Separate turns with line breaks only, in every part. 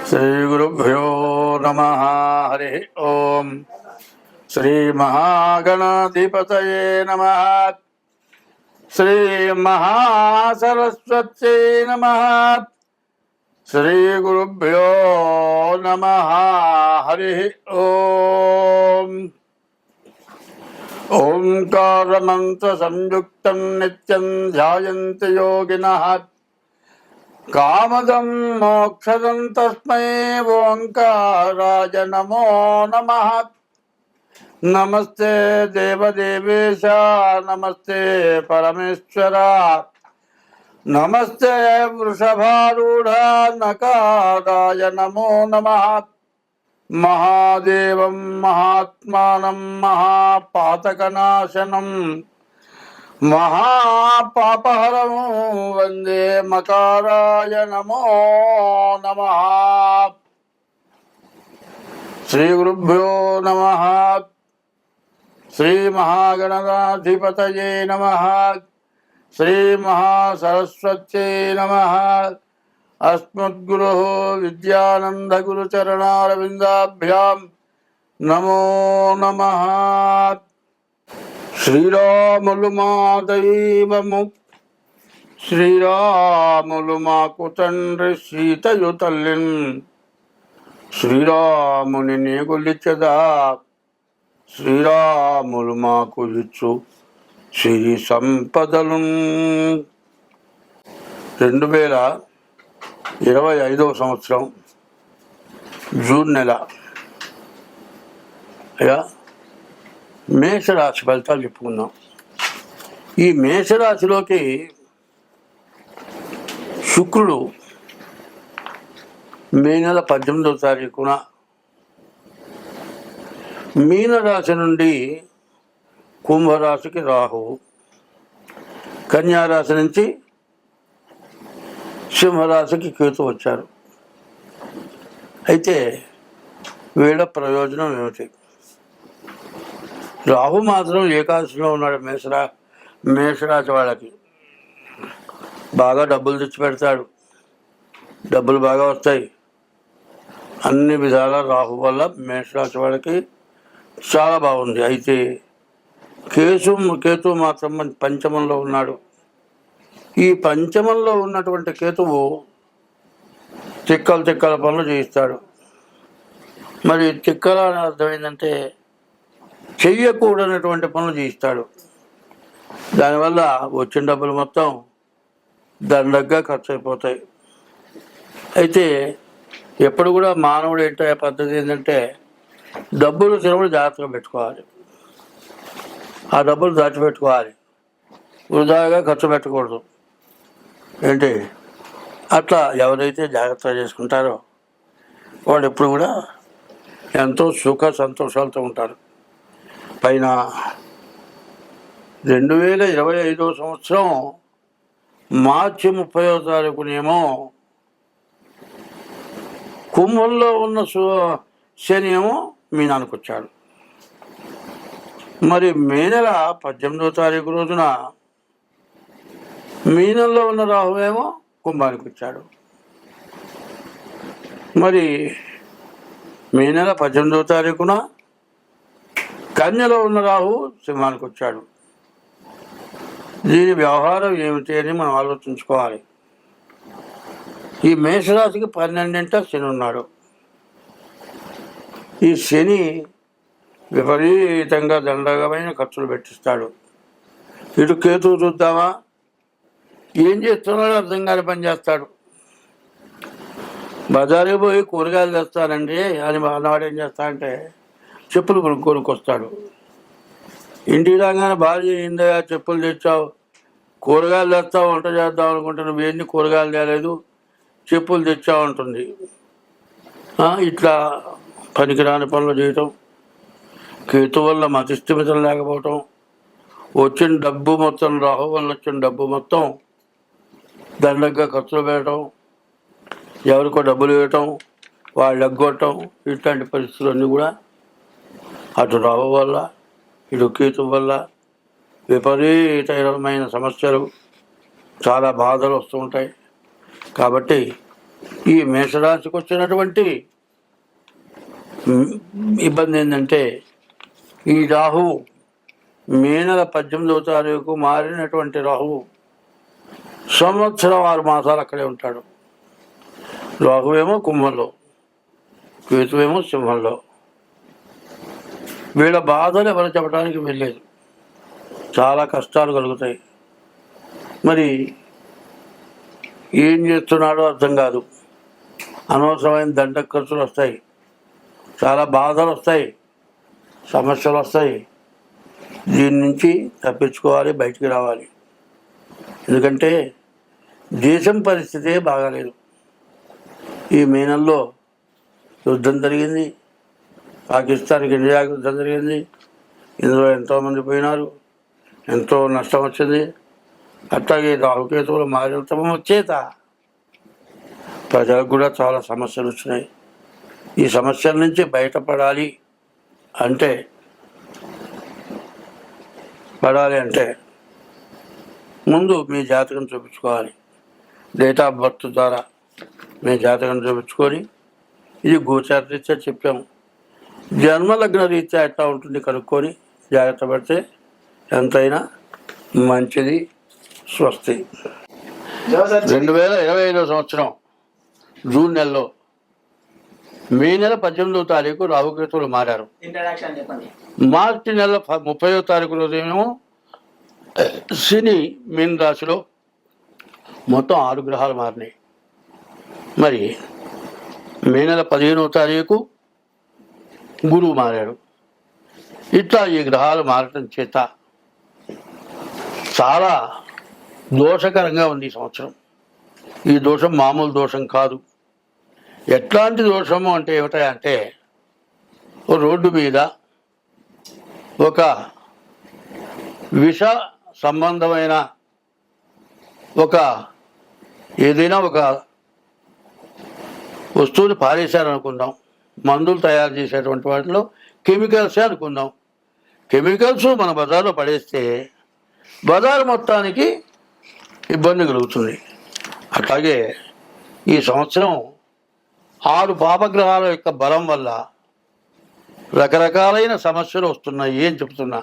श्रीगुरुभ्यो नमः। हरि ओम। श्री महागणाधिपतये नमः। श्री महासरस्वत्यै नमः। श्री गुरुभ्यो नमः। हरि ओम। ओंकारमंत्र संयुक्तं नित्यं ध्यायन्ति योगिनः कामदं मोक्षदं तस्मै ओंकाराय नमो नमः। नमस्ते देवदेवेश नमस्ते परमेश्वर नमस्ते वृषभारूढ़ नकाराय नमो नमः। महादेवं महात्मानं महापातकनाशनं महापापहरं वंदे मकाराय नमो नमः। श्री गुरुभ्यो नमः। श्री महागणाधिपतये नमः। श्री महासरस्वत्यै नमः। अस्मद्गुरोः विद्यानंद गुरुचरणारविंदाभ्यां नमो नमः। శ్రీరాములు మా దైవము శ్రీరాములు మాకు తండ్రి సీతయు తల్లిన్ శ్రీరాముని నీగులిచెదా శ్రీరాములు మాకు ఇచ్చు సిరి సంపదలు. 2025 సంవత్సరం జూన్ నెల మేషరాశి ఫలితాలు చెప్పుకుందాం. ఈ మేషరాశిలోకి శుక్రుడు మే నెల 18వ తారీఖున మీనరాశి నుండి కుంభరాశికి రాహువు, కన్యారాశి నుంచి సింహరాశికి కేతు వచ్చారు. అయితే వీళ్ళ ప్రయోజనం ఏమిటి? రాహు మాత్రం ఏకాదశిలో ఉన్నాడు. మేషరాశి వాళ్ళకి బాగా డబ్బులు తెచ్చి పెడతాడు, డబ్బులు బాగా వస్తాయి. అన్ని విధాల రాహు వల్ల మేషరాశి వాళ్ళకి చాలా బాగుంది. అయితే కేతు మాత్రం పంచమంలో ఉన్నాడు. ఈ పంచమంలో ఉన్నటువంటి కేతువు తిక్కల పనులు చేయిస్తాడు. మరి తిక్కల అని అర్థం ఏంటంటే చెయ్యకూడనటువంటి పనులు చేయిస్తాడు. దానివల్ల వచ్చిన డబ్బులు మొత్తం దండగ్గా ఖర్చు అయిపోతాయి. అయితే ఎప్పుడు కూడా మానవుడు ఏంటో పద్ధతి ఏంటంటే డబ్బులు తినప్పుడు జాగ్రత్తగా పెట్టుకోవాలి, ఆ డబ్బులు దాచిపెట్టుకోవాలి, వృధాగా ఖర్చు పెట్టకూడదు. ఏంటి అట్లా ఎవరైతే జాగ్రత్తగా చేసుకుంటారో వాళ్ళు ఎప్పుడు కూడా ఎంతో సుఖ సంతోషాలతో ఉంటారు. పైన 2025 సంవత్సరం మార్చి 30వ తారీఖునేమో కుంభంలో ఉన్న శని ఏమో మీనానికి వచ్చాడు. మరి మే నెల 18వ తారీఖు రోజున మీనంలో ఉన్న రాహు ఏమో కుంభానికి వచ్చాడు. మరి మే నెల 18వ తారీఖున కన్యలో ఉన్న రాహు సింహానికి వచ్చాడు. దీని వ్యవహారం ఏమిటి అని మనం ఆలోచించుకోవాలి. ఈ మేషరాశికి 12ంట శని ఉన్నాడు. ఈ శని విపరీతంగా దండగమైన ఖర్చులు పెట్టిస్తాడు. ఇటు కేతువు చూద్దామా, ఏం చేస్తున్నాడో అర్థం కాని పని చేస్తాడు. బజారుకి పోయి కూరగాయలు తెస్తానండి అని అన్నవాడు ఏం చేస్తాడంటే చెప్పులు కొనుక్కొస్తాడు. ఇంటికి రాగానే భార్య ఏందయ్యా చెప్పులు తెచ్చావు, కూరగాయలు తెస్తావు, వంట చేద్దాం అనుకుంటే నువ్వు ఏంది కూరగాయలు తేలేదు, చెప్పులు తెచ్చావు అంటుంది. ఇట్లా పనికిరాని పనులు చేయటం, కేతు వల్ల మతిస్థిమితం లేకపోవటం, వచ్చిన డబ్బు మొత్తం రాహు వల్ల వచ్చిన డబ్బు మొత్తం దండగ్గా ఖర్చులు పెట్టడం, ఎవరికో డబ్బులు ఇవ్వటం, వాళ్ళు ఎగ్గొట్టడం, ఇట్లాంటి పరిస్థితులన్నీ కూడా అటు రాహు వల్ల ఇటు కేతు వల్ల విపరీతమైన సమస్యలు, చాలా బాధలు వస్తూ ఉంటాయి. కాబట్టి ఈ మేషరాశికి వచ్చినటువంటి ఇబ్బంది ఏంటంటే ఈ రాహువు మే నెల 18వ తారీఖు మారినటువంటి రాహువు సంవత్సరం 6 మాసాలు అక్కడే ఉంటాడు. రాహువేమో కుంభంలో, కేతువేమో సింహంలో. వీళ్ళ బాధలు ఎవరు చెప్పడానికి వెళ్ళలేదు. చాలా కష్టాలు కలుగుతాయి. మరి ఏం చేస్తున్నాడో అర్థం కాదు. అనవసరమైన దండ ఖర్చులు వస్తాయి, చాలా బాధలు వస్తాయి, సమస్యలు వస్తాయి. దీని నుంచి తప్పించుకోవాలి, బయటికి రావాలి. ఎందుకంటే దేశం పరిస్థితే బాగాలేదు. ఈ మే నెలలో యుద్ధం జరిగింది, పాకిస్తాన్కి ఇండియాకి యుద్ధం జరిగింది. ఇందులో ఎంతోమంది పోయినారు, ఎంతో నష్టం వచ్చింది. అట్లాగే రాహుకేతువులు మారిన చేత ప్రజలకు కూడా చాలా సమస్యలు వచ్చినాయి. ఈ సమస్యల నుంచి బయటపడాలి అంటే ముందు మీ జాతకం చూపించుకోవాలి. డేట్ ఆఫ్ బర్త్ ద్వారా మీ జాతకం చూపించుకొని, ఇది గోచార రీత్యా చెప్పాము, జన్మలగ్న రీత్యా ఎట్లా ఉంటుంది కనుక్కొని జాగ్రత్త పడితే ఎంతైనా మంచిది. స్వస్తి. 2025 సంవత్సరం జూన్ నెలలో మే నెల 18వ తారీఖు రాహుకేతువులు మారారు. మార్చి నెల 30వ తారీఖు రోజేమో శని మీన రాశిలో. మొత్తం 6 గ్రహాలు మారినాయి. మరి మే నెల 15వ తారీఖు గురువు మారాడు. ఇట్లా ఈ గ్రహాలు మారటం చేత చాలా దోషకరంగా ఉంది ఈ సంవత్సరం. ఈ దోషం మామూలు దోషం కాదు. ఎట్లాంటి దోషము అంటే ఏమిటంటే, రోడ్డు మీద ఒక విష సంబంధమైన ఏదైనా ఒక వస్తువుని పారేశారనుకుందాం. మందులు తయారు చేసేటువంటి వాటిలో కెమికల్సే అనుకుందాం. కెమికల్స్ మన బజార్లో పడేస్తే బజారు మొత్తానికి ఇబ్బంది కలుగుతుంది. అట్లాగే ఈ సంవత్సరం 6 పాపగ్రహాల యొక్క బలం వల్ల రకరకాలైన సమస్యలు వస్తున్నాయి అని చెప్తున్నా.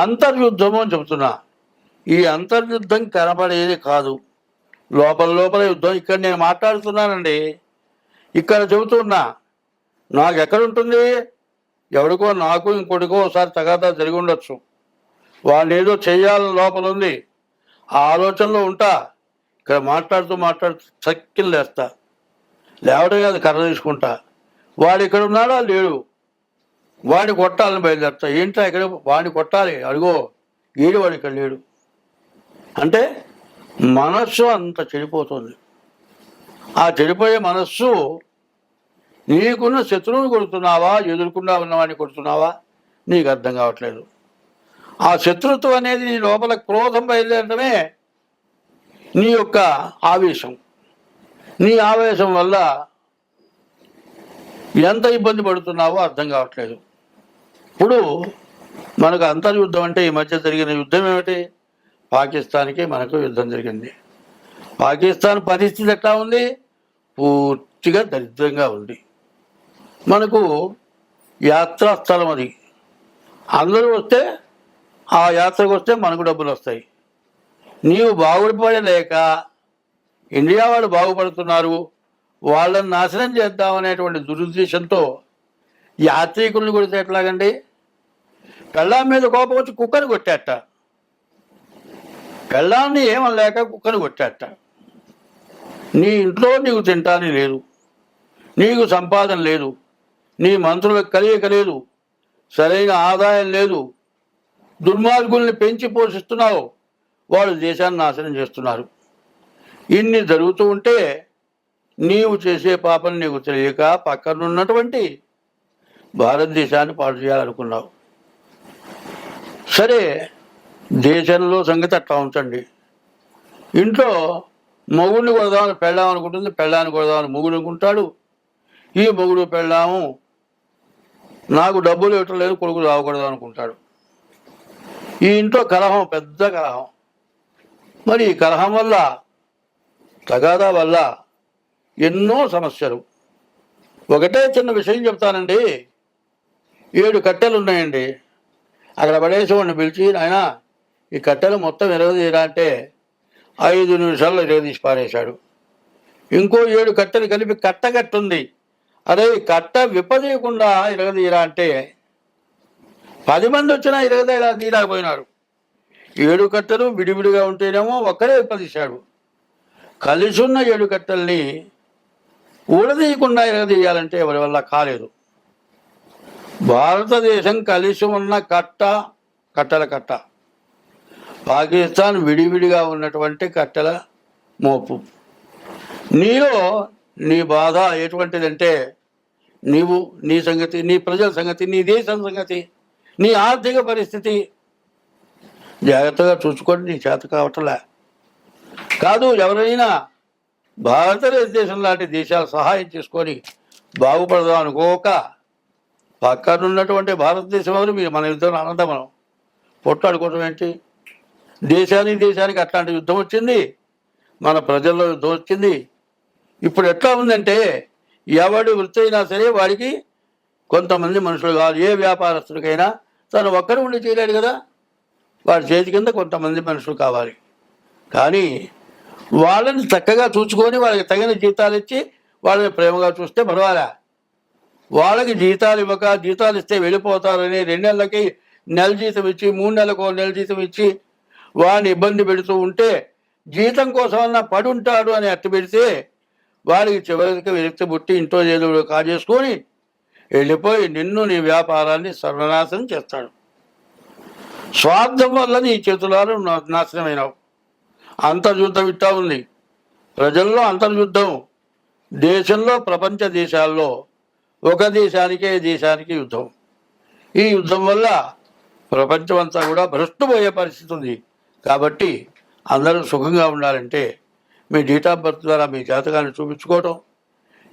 అంతర్యుద్ధము అని చెప్తున్నా. ఈ అంతర్యుద్ధం కనపడేది కాదు, లోపల యుద్ధం. ఇక్కడ నేను మాట్లాడుతున్నానండి, ఇక్కడ చెబుతున్నా. నాకు ఎక్కడుంటుంది? ఎవడికో నాకు ఇంకోటికో ఒకసారి తగాదా జరిగి ఉండొచ్చు. వాళ్ళు ఏదో చెయ్యాలని లోపల ఉంది, ఆ ఆలోచనలో ఉంటా. ఇక్కడ మాట్లాడుతూ చక్కిలు లేస్తా. లేవడం కాదు, కర్ర తీసుకుంటా. వాడు ఇక్కడ ఉన్నాడా లేడు, వాడిని కొట్టాలని బయలుదేరుతా. ఏంటో ఇక్కడ వాడిని కొట్టాలి, అడిగో ఏడు వాడు ఇక్కడ లేడు అంటే మనస్సు అంత చెడిపోతుంది. ఆ చెడిపోయే మనస్సు నీకున్న శత్రువుని కొడుతున్నావా, ఎదుర్కొన్నా ఉన్నవాడిని కొడుతున్నావా, నీకు అర్థం కావట్లేదు. ఆ శత్రుత్వం అనేది నీ లోపల క్రోధం బయలుదేరడమే నీ యొక్క ఆవేశం. నీ ఆవేశం వల్ల ఎంత ఇబ్బంది పడుతున్నావో అర్థం కావట్లేదు. ఇప్పుడు మనకు అంతర్యుద్ధం అంటే ఈ మధ్య జరిగిన యుద్ధం ఏమిటి? పాకిస్తాన్కి మనకు యుద్ధం జరిగింది. పాకిస్తాన్ పరిస్థితి ఎట్లా ఉంది? పూర్తిగా దరిద్రంగా ఉంది. మనకు యాత్రాస్థలం అది. అందరూ వస్తే ఆ యాత్రకు వస్తే మనకు డబ్బులు వస్తాయి. నీవు బాగుపడలేక ఇండియా వాళ్ళు బాగుపడుతున్నారు, వాళ్ళని నాశనం చేద్దామనేటువంటి దురుద్దేశంతో యాత్రికుల్ని కొడితే ఎట్లాగండి? పెళ్ళాం మీద కోపం వచ్చి కుక్కని కొట్టాట. పెళ్ళాన్ని ఏమనలేక కుక్కని కొట్టాట. నీ ఇంట్లో నీకు తింటాని లేదు, నీకు సంపాదన లేదు, నీ మంత్రులకు కలియక లేదు, సరైన ఆదాయం లేదు, దుర్మార్గుల్ని పెంచి పోషిస్తున్నావు, వాళ్ళు దేశాన్ని నాశనం చేస్తున్నారు. ఇన్ని జరుగుతూ ఉంటే నీవు చేసే పాపం నీకు తెలియక పక్కనున్నటువంటి భారతదేశాన్ని పాడు చేయాలనుకున్నావు. సరే, దేశంలో సంగతి అట్లా ఉంచండి. ఇంట్లో మొగుడిని కొడదామని పెళ్ళాం అనుకుంటుంది, పెళ్ళాన్ని కొడదామని మొగుడు అనుకుంటాడు. ఈ మొగుడు పెళ్ళాము నాకు డబ్బులు ఇవ్వటం లేదు, కొడుకు రావకూడదు అనుకుంటాడు. ఈ ఇంట్లో కలహం, పెద్ద కలహం. మరి ఈ కలహం వల్ల, తగాదా వల్ల ఎన్నో సమస్యలు. ఒకటే చిన్న విషయం చెప్తానండి. 7 కట్టెలు ఉన్నాయండి. అక్కడ పడేసి వాడిని పిలిచి, ఆయన ఈ కట్టెలు మొత్తం ఎరగదీయరా అంటే 5 నిమిషాల్లో ఎరగదీసి పారేశాడు. ఇంకో 7 కట్టెలు కలిపి కట్టగట్టుంది, అదే కట్ట విప్పదీయకుండా ఎరగదీయరా అంటే 10 మంది వచ్చినా తీయలేకపోయినారు. 7 కట్టెలు విడివిడిగా ఉంటేనేమో ఒక్కరే విప్పదీశాడు. కలిసి ఉన్న 7 కట్టెల్ని ఊడదీయకుండా ఎరగదీయాలంటే ఎవరి వల్ల కాలేదు. భారతదేశం కలిసి ఉన్న కట్టెల కట్ట, పాకిస్తాన్ విడివిడిగా ఉన్నటువంటి కట్టెల మోపు. నీలో నీ బాధ ఎటువంటిదంటే నీవు, నీ సంగతి, నీ ప్రజల సంగతి, నీ దేశం సంగతి, నీ ఆర్థిక పరిస్థితి జాగ్రత్తగా చూసుకోండి. నీ చేత కావట్లే కాదు. ఎవరైనా భారతదేశం లాంటి దేశాలు సహాయం చేసుకొని బాగుపడదాం అనుకోక పక్కనున్నటువంటి భారతదేశం ఎవరు మీరు మన యుద్ధం అనంత మనం పొట్టాడుకోవడం ఏంటి? దేశానికి అట్లాంటి యుద్ధం వచ్చింది, మన ప్రజల్లో యుద్ధం వచ్చింది. ఇప్పుడు ఎట్లా ఉందంటే ఎవడి వృత్తి అయినా సరే వాడికి కొంతమంది మనుషులు కావాలి. ఏ వ్యాపారస్తుడికైనా తను ఒక్కరు ఉండి చేయలేడు కదా, వాడి చేతి కింద కొంతమంది మనుషులు కావాలి. కానీ వాళ్ళని చక్కగా చూసుకొని వాళ్ళకి తగిన జీతాలు ఇచ్చి వాళ్ళని ప్రేమగా చూస్తే పర్వాలే. వాళ్ళకి జీతాలు ఇవ్వక, జీతాలు ఇస్తే వెళ్ళిపోతారని 2 నెలలకి నెల జీతం ఇచ్చి, 3 నెలలకు నెల జీతం ఇచ్చి వాడిని ఇబ్బంది పెడుతూ ఉంటే, జీతం కోసమన్నా పడుంటాడు అని అట్టు పెడితే వాడికి చివరికి విరక్తి పుట్టి ఇంట్లో ఏదో కాజేసుకొని వెళ్ళిపోయి నిన్ను, నీ వ్యాపారాన్ని సర్వనాశనం చేస్తాడు. స్వార్థం వల్ల నీ చేతులాలు నాశనమైనవు. అంతర్యుద్ధం ఇట్టా ఉంది. ప్రజల్లో అంతర్యుద్ధం, దేశంలో, ప్రపంచ దేశాల్లో ఒక దేశానికి యుద్ధం. ఈ యుద్ధం వల్ల ప్రపంచం అంతా కూడా భ్రష్టుపోయే పరిస్థితి ఉంది. కాబట్టి అందరూ సుఖంగా ఉండాలంటే మీ డేట్ ఆఫ్ బర్త్ ద్వారా మీ జాతకాన్ని చూపించుకోవటం,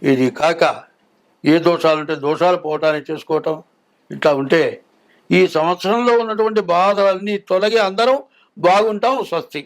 ఇది కాక ఏ దోషాలు ఉంటే దోషాలు పోవటానికి చేసుకోవటం, ఇట్లా ఉంటే ఈ సంవత్సరంలో ఉన్నటువంటి బాధలన్నీ తొలగి అందరం బాగుంటాం. స్వస్తి.